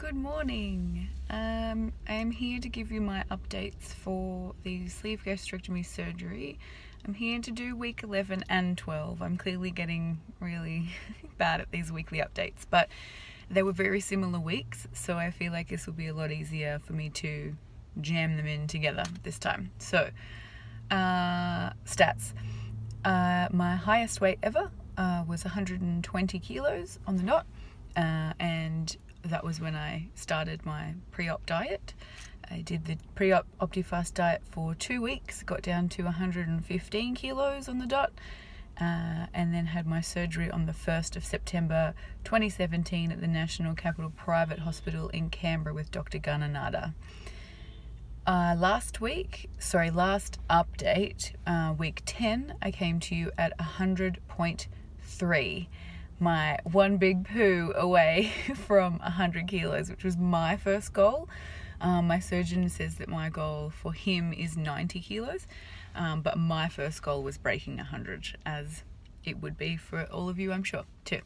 Good morning. I am here to give you my updates for the sleeve gastrectomy surgery. I'm here to do week 11 and 12. I'm clearly getting really bad at these weekly updates, but they were very similar weeks, so I feel like this will be a lot easier for me to jam them in together this time. So, stats. My highest weight ever was 120 kilos on the dot, and that was when I started my pre-op diet. I did the pre-op Optifast diet for 2 weeks, got down to 115 kilos on the dot, and then had my surgery on the 1st of September 2017 at the National Capital Private Hospital in Canberra with Dr. Gananadha. Last update, week 10, I came to you at 100.3. My one big poo away from 100 kilos, which was my first goal. My surgeon says that my goal for him is 90 kilos, but my first goal was breaking 100, as it would be for all of you, I'm sure, too.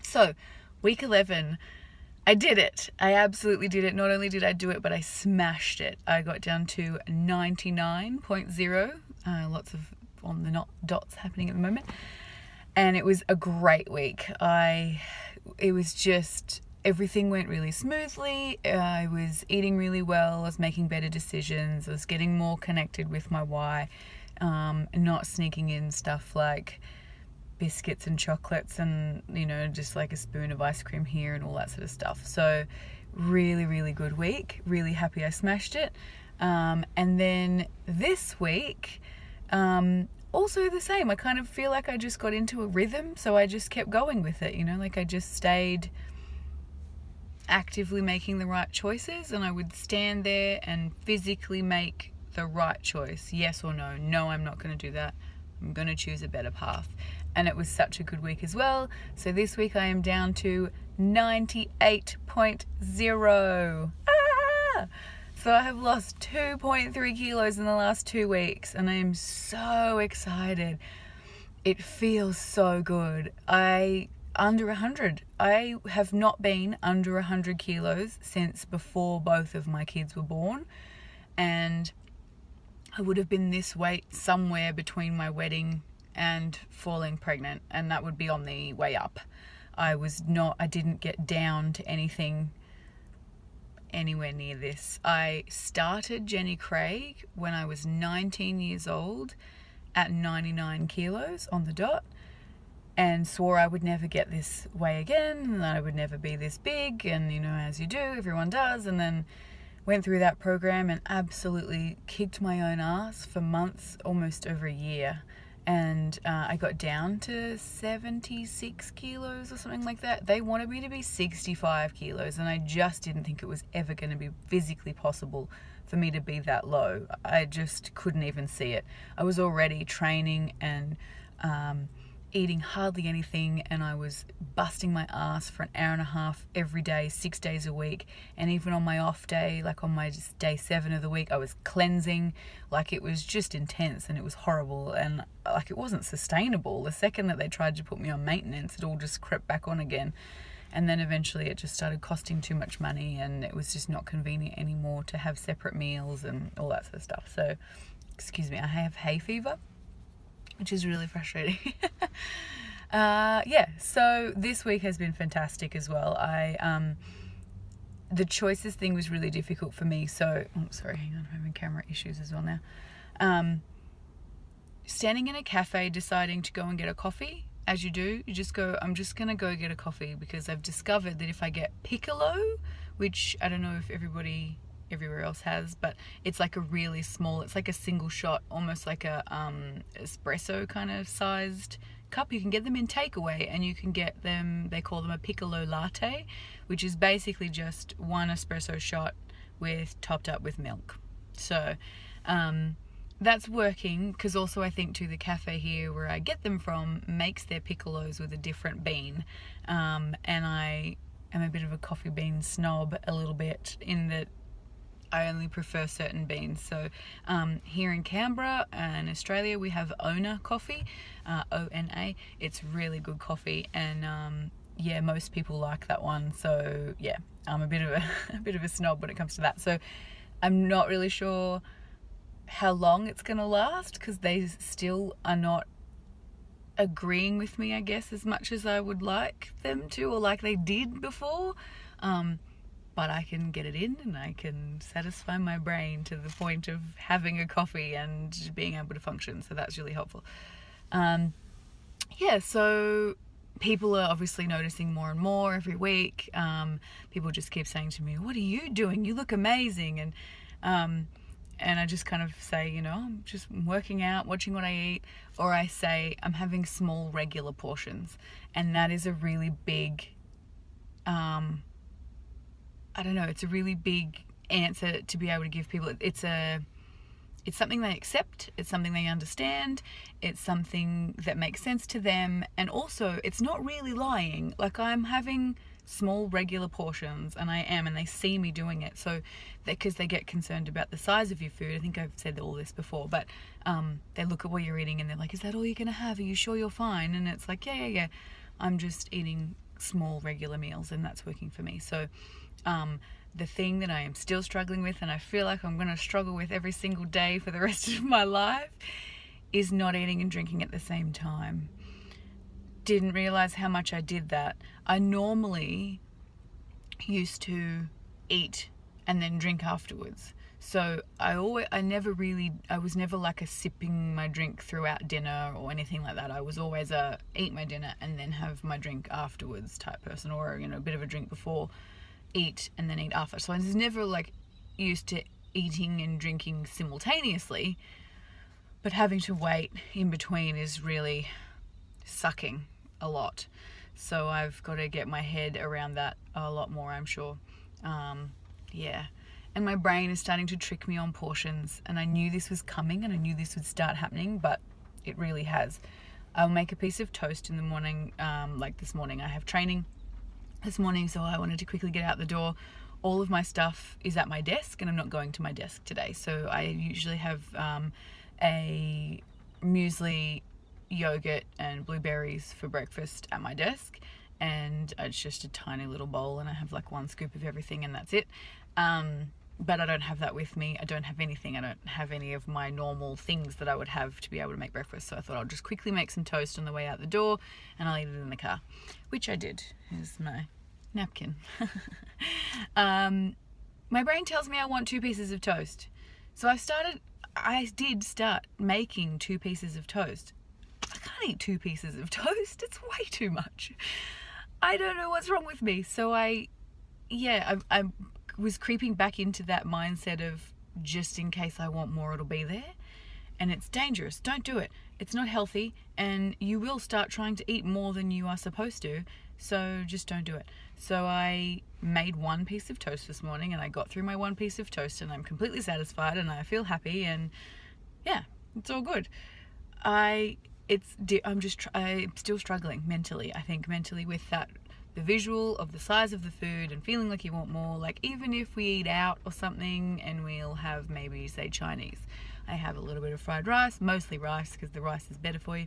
So, week 11, I did it. I absolutely did it. Not only did I do it, but I smashed it. I got down to 99.0. Lots of on the dots happening at the moment. And it was a great week. It was just, everything went really smoothly. I was eating really well. I was making better decisions. I was getting more connected with my why, not sneaking in stuff like biscuits and chocolates and, just like a spoon of ice cream here and all that sort of stuff. So really, really good week. Really happy I smashed it. And then this week, also the same. I kind of feel like I just got into a rhythm, so I just kept going with it, like I just stayed actively making the right choices, and I would stand there and physically make the right choice. Yes or no. No, I'm not going to do that. I'm going to choose a better path. And it was such a good week as well. So this week I am down to 98.0. So I have lost 2.3 kilos in the last 2 weeks, and I am so excited. It feels so good. Under 100. I have not been under 100 kilos since before both of my kids were born, and I would have been this weight somewhere between my wedding and falling pregnant, and that would be on the way up. I didn't get down to anything anywhere near this. I started Jenny Craig when I was 19 years old at 99 kilos on the dot, and swore I would never get this way again, and I would never be this big, and as you do, everyone does, and then went through that program and absolutely kicked my own ass for months, almost over a year. And I got down to 76 kilos or something like that. They wanted me to be 65 kilos, and I just didn't think it was ever going to be physically possible for me to be that low. I just couldn't even see it. I was already training and eating hardly anything, and I was busting my ass for an hour and a half every day, 6 days a week. And even on my off day, like on my day 7 of the week, I was cleansing. Like, it was just intense, and it was horrible, and like it wasn't sustainable. The second that they tried to put me on maintenance, it all just crept back on again. And then eventually it just started costing too much money, and it was just not convenient anymore to have separate meals and all that sort of stuff. So, excuse me, I have hay fever, which is really frustrating. So this week has been fantastic as well. The choices thing was really difficult for me. So, hang on, I'm having camera issues as well now. Standing in a cafe, deciding to go and get a coffee, as you do, you just go, I'm just going to go get a coffee, because I've discovered that if I get Piccolo, which I don't know if everybody everywhere else has, but it's like a really small, it's like a single shot, almost like a espresso kind of sized cup. You can get them in takeaway, and you can get them, they call them a piccolo latte, which is basically just one espresso shot topped up with milk. So that's working, because also I think too the cafe here where I get them from makes their piccolos with a different bean, and I am a bit of a coffee bean snob a little bit, in that I only prefer certain beans. So here in Canberra and Australia, we have Ona coffee, ONA. It's really good coffee, and yeah, most people like that one. So yeah, I'm a bit of a snob when it comes to that. So I'm not really sure how long it's going to last, because they still are not agreeing with me, I guess, as much as I would like them to, or like they did before. But I can get it in, and I can satisfy my brain to the point of having a coffee and being able to function. So that's really helpful. Yeah, so people are obviously noticing more and more every week. People just keep saying to me, "What are you doing? You look amazing." And I just kind of say, you know, I'm just working out, watching what I eat. Or I say I'm having small, regular portions. And that is a really big, I don't know, it's a really big answer to be able to give people. It's something they accept, it's something they understand, it's something that makes sense to them, and also it's not really lying. Like, I'm having small regular portions, and they see me doing it, so because they get concerned about the size of your food. I think I've said all this before, but they look at what you're eating and they're like, is that all you're gonna have? Are you sure you're fine? And it's like, yeah, I'm just eating small regular meals, and that's working for me. So the thing that I am still struggling with, and I feel like I'm going to struggle with every single day for the rest of my life, is not eating and drinking at the same time. Didn't realize how much I did that. I normally used to eat and then drink afterwards. So I was never like a sipping my drink throughout dinner or anything like that. I was always a eat my dinner and then have my drink afterwards type person, or, you know, a bit of a drink before, eat and then eat after. So I was never like used to eating and drinking simultaneously, but having to wait in between is really sucking a lot. So I've got to get my head around that a lot more, I'm sure. Yeah. And my brain is starting to trick me on portions, and I knew this was coming and I knew this would start happening, but it really has. I'll make a piece of toast in the morning. Like this morning I have training this morning, so I wanted to quickly get out the door. All of my stuff is at my desk, and I'm not going to my desk today. So I usually have a muesli, yogurt and blueberries for breakfast at my desk, and it's just a tiny little bowl, and I have like one scoop of everything, and that's it. But I don't have that with me. I don't have anything. I don't have any of my normal things that I would have to be able to make breakfast. So I thought I'll just quickly make some toast on the way out the door, and I'll eat it in the car, which I did. Here's my napkin. My brain tells me I want 2 pieces of toast. So I did start making 2 pieces of toast. I can't eat 2 pieces of toast. It's way too much. I don't know what's wrong with me. So I was creeping back into that mindset of, just in case I want more, it'll be there. And it's dangerous. Don't do it. It's not healthy, and you will start trying to eat more than you are supposed to. So just don't do it. So I made 1 piece of toast this morning, and I got through my 1 piece of toast, and I'm completely satisfied, and I feel happy, and yeah, it's all good. I'm still struggling mentally. I think mentally with that, the visual of the size of the food and feeling like you want more. Like, even if we eat out or something and we'll have maybe, say, Chinese, I have a little bit of fried rice, mostly rice because the rice is better for you,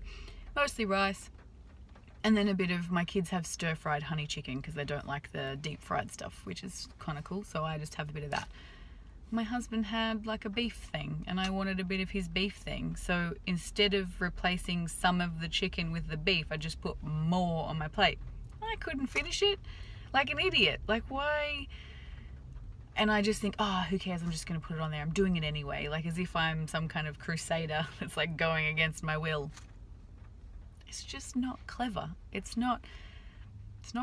mostly rice, and then a bit of, my kids have stir-fried honey chicken because they don't like the deep fried stuff, which is kind of cool, so I just have a bit of that. My husband had like a beef thing, and I wanted a bit of his beef thing, so instead of replacing some of the chicken with the beef, I just put more on my plate. I couldn't finish it, like an idiot. Like, why? And I just think, who cares? I'm just going to put it on there. I'm doing it anyway, like as if I'm some kind of crusader that's like going against my will. It's just not clever. It's not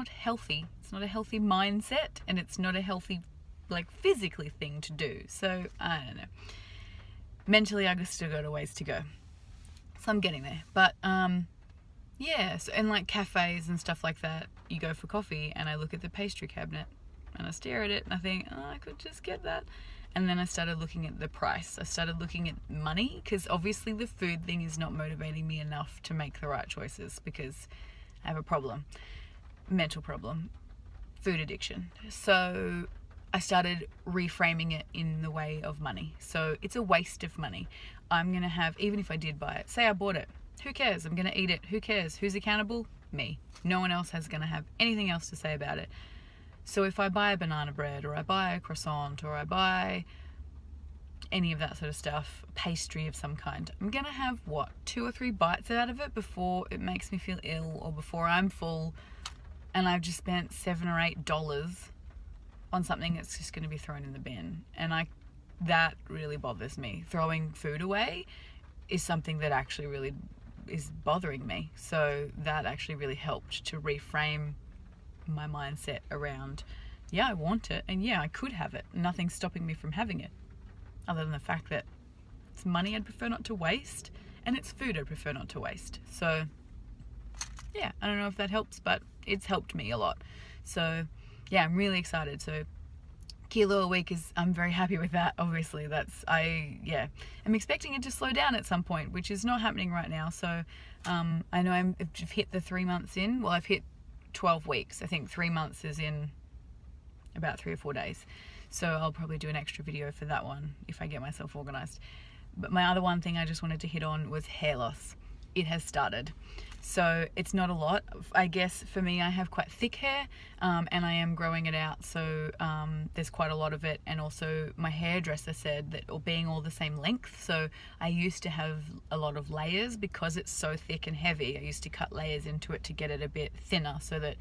healthy. It's not a healthy mindset, and it's not a healthy, like, physically thing to do. So I don't know. Mentally, I still got a ways to go. So I'm getting there. But yeah, so, and like cafes and stuff like that, you go for coffee, and I look at the pastry cabinet and I stare at it and I think, I could just get that. And then I started looking at the price. I started looking at money, because obviously the food thing is not motivating me enough to make the right choices, because I have a problem, mental problem, food addiction. So I started reframing it in the way of money. So it's a waste of money. I'm going to have, even if I did buy it, say I bought it, who cares? I'm going to eat it. Who cares? Who's accountable? me. No one else is going to have anything else to say about it. So if I buy a banana bread, or I buy a croissant, or I buy any of that sort of stuff, pastry of some kind, I'm going to have, 2 or 3 bites out of it before it makes me feel ill, or before I'm full and I've just spent $7 or $8 on something that's just going to be thrown in the bin. And that really bothers me. Throwing food away is something that actually really is bothering me. So that actually really helped to reframe my mindset around, yeah, I want it, and yeah, I could have it. Nothing's stopping me from having it, other than the fact that it's money I'd prefer not to waste, and it's food I'd prefer not to waste. So yeah, I don't know if that helps, but it's helped me a lot. So yeah, I'm really excited. So kilo a week I'm very happy with that. Obviously I'm expecting it to slow down at some point, which is not happening right now. So I know I've hit the 3 months in. Well, I've hit 12 weeks. I think 3 months is in about 3 or 4 days. So I'll probably do an extra video for that one if I get myself organized. But my other one thing I just wanted to hit on was hair loss. It has started. So it's not a lot. I guess for me, I have quite thick hair, and I am growing it out. So there's quite a lot of it. And also my hairdresser said that being all the same length. So I used to have a lot of layers because it's so thick and heavy. I used to cut layers into it to get it a bit thinner so that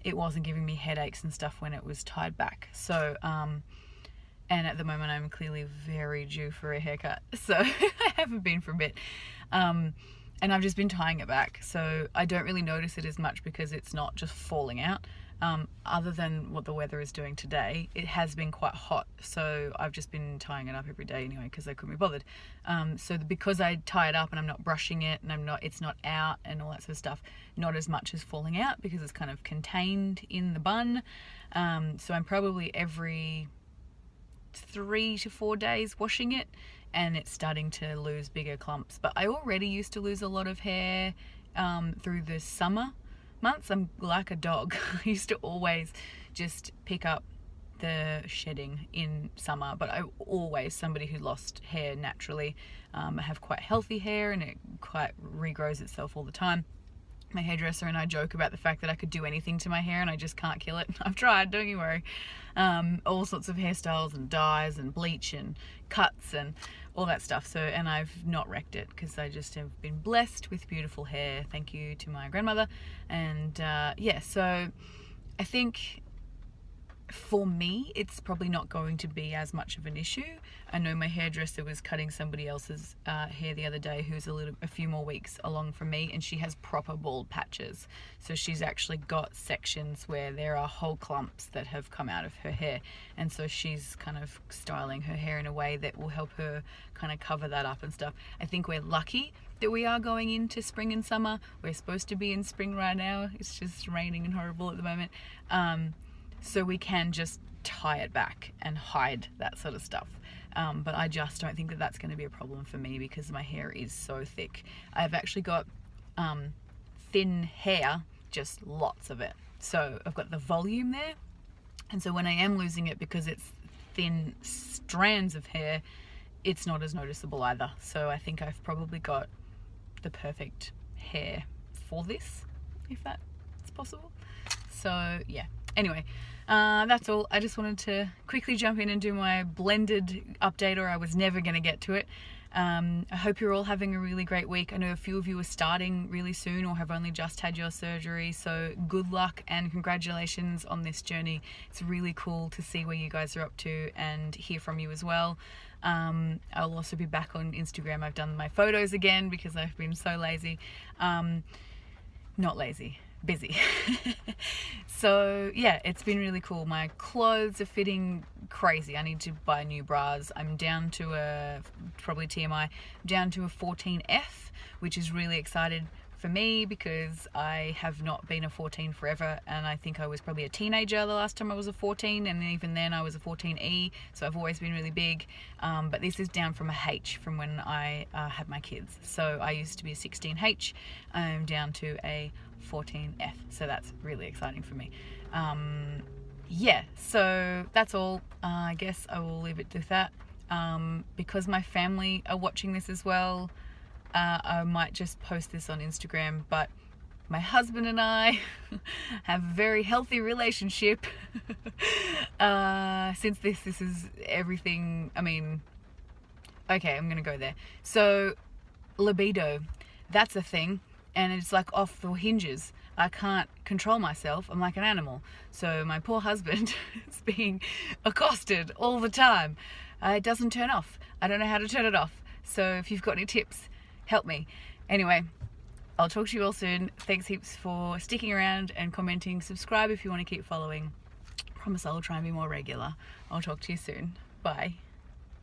it wasn't giving me headaches and stuff when it was tied back. So, and at the moment I'm clearly very due for a haircut. So I haven't been for a bit. And I've just been tying it back, so I don't really notice it as much because it's not just falling out. Other than what the weather is doing today, it has been quite hot, so I've just been tying it up every day anyway because I couldn't be bothered. Because I tie it up and I'm not brushing it and it's not out and all that sort of stuff, not as much as falling out because it's kind of contained in the bun. So I'm probably every 3 to 4 days washing it, and it's starting to lose bigger clumps. But I already used to lose a lot of hair through the summer months. I'm like a dog. I used to always just pick up the shedding in summer, but I'm always somebody who lost hair naturally. I have quite healthy hair and it quite regrows itself all the time. My hairdresser and I joke about the fact that I could do anything to my hair and I just can't kill it. I've tried, don't you worry. All sorts of hairstyles and dyes and bleach and cuts and all that stuff. So, and I've not wrecked it because I just have been blessed with beautiful hair. Thank you to my grandmother. And so I think for me, it's probably not going to be as much of an issue. I know my hairdresser was cutting somebody else's hair the other day who's a few more weeks along from me, and she has proper bald patches. So she's actually got sections where there are whole clumps that have come out of her hair, and so she's kind of styling her hair in a way that will help her kind of cover that up and stuff. I think we're lucky that we are going into spring and summer. We're supposed to be in spring right now. It's just raining and horrible at the moment. So we can just tie it back and hide that sort of stuff. But I just don't think that that's going to be a problem for me because my hair is so thick. I've actually got thin hair, just lots of it. So I've got the volume there. And so when I am losing it because it's thin strands of hair, it's not as noticeable either. So I think I've probably got the perfect hair for this, if that's possible. So yeah. Anyway, that's all. I just wanted to quickly jump in and do my blended update, or I was never going to get to it. I hope you're all having a really great week. I know a few of you are starting really soon or have only just had your surgery, so good luck and congratulations on this journey. It's really cool to see where you guys are up to and hear from you as well. I'll also be back on Instagram. I've done my photos again because I've been so lazy. Not lazy. Busy. So yeah, it's been really cool. My clothes are fitting crazy. I need to buy new bras. I'm down to probably TMI, down to a 14F, which is really excited for me because I have not been a 14 forever, and I think I was probably a teenager the last time I was a 14, and even then I was a 14E, so I've always been really big. But this is down from a H from when I had my kids. So I used to be a 16H. I'm down to a 14F, so that's really exciting for me. Yeah, so that's all. I guess I will leave it to that. Because my family are watching this as well, I might just post this on Instagram, but My husband and I have a very healthy relationship. Since this is everything, I mean, okay, I'm gonna go there. So, libido, that's a thing, and it's like off the hinges. I can't control myself. I'm like an animal. So my poor husband is being accosted all the time. It doesn't turn off. I don't know how to turn it off. So if you've got any tips, help me. Anyway, I'll talk to you all soon. Thanks heaps for sticking around and commenting. Subscribe if you want to keep following. Promise I'll try and be more regular. I'll talk to you soon. Bye.